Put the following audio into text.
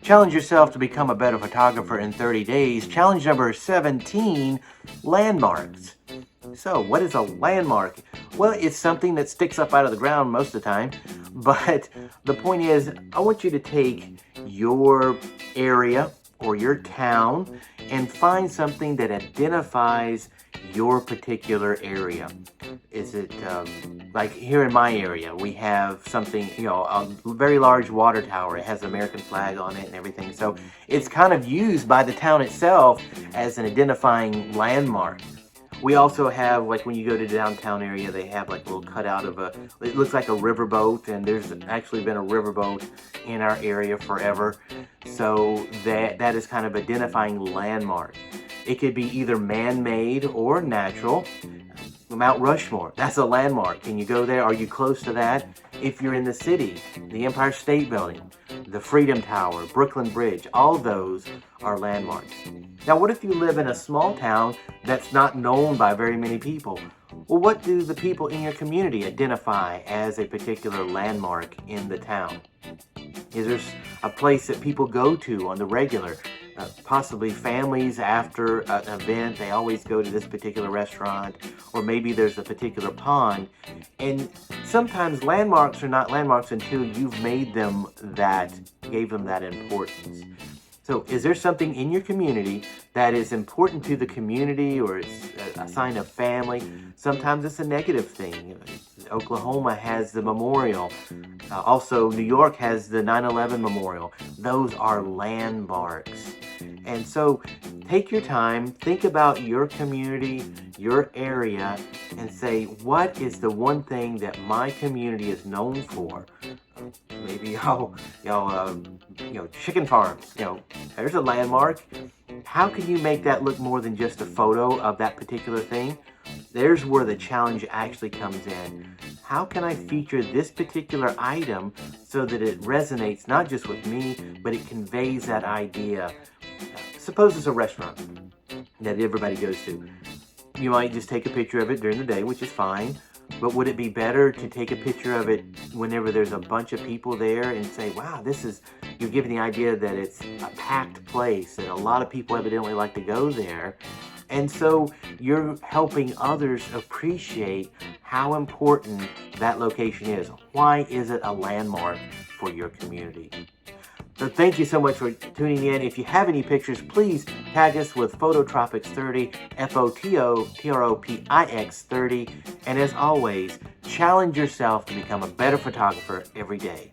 Challenge yourself to become a better photographer in 30 days. Challenge number 17, landmarks. So what is a landmark? Well, it's something that sticks up out of the ground most of the time. But the point is, I want you to take your area or your town and find something that identifies your particular area. Is it like here in my area, we have something, a very large water tower. It has an American flag on it and everything. So it's kind of used by the town itself as an identifying landmark. We also have, like when you go to the downtown area, they have like a little cutout of it looks like a riverboat, and there's actually been a riverboat in our area forever. So that is kind of identifying landmark. It could be either man-made or natural. Mount Rushmore, that's a landmark. Can you go there? Are you close to that? If you're in the city, the Empire State Building, the Freedom Tower, Brooklyn Bridge, all those are landmarks. Now, what if you live in a small town that's not known by very many people? Well, what do the people in your community identify as a particular landmark in the town? Is there a place that people go to on the regular? Possibly families after an event, they always go to this particular restaurant, or maybe there's a particular pond. And sometimes landmarks are not landmarks until you've made them gave them that importance. So is there something in your community that is important to the community, or it's a sign of family? Sometimes it's a negative thing. Oklahoma has the memorial. Also, New York has the 9/11 memorial. Those are landmarks. And so take your time, think about your community, your area, and say, what is the one thing that my community is known for? Maybe, chicken farms, there's a landmark. How can you make that look more than just a photo of that particular thing? There's where the challenge actually comes in. How can I feature this particular item so that it resonates not just with me, but it conveys that idea? Suppose it's a restaurant that everybody goes to. You might just take a picture of it during the day, which is fine. But would it be better to take a picture of it whenever there's a bunch of people there and say, wow, you're giving the idea that it's a packed place, that a lot of people evidently like to go there. And so you're helping others appreciate how important that location is. Why is it a landmark for your community? So thank you so much for tuning in. If you have any pictures, please tag us with Phototropics30, Photropix30. And as always, challenge yourself to become a better photographer every day.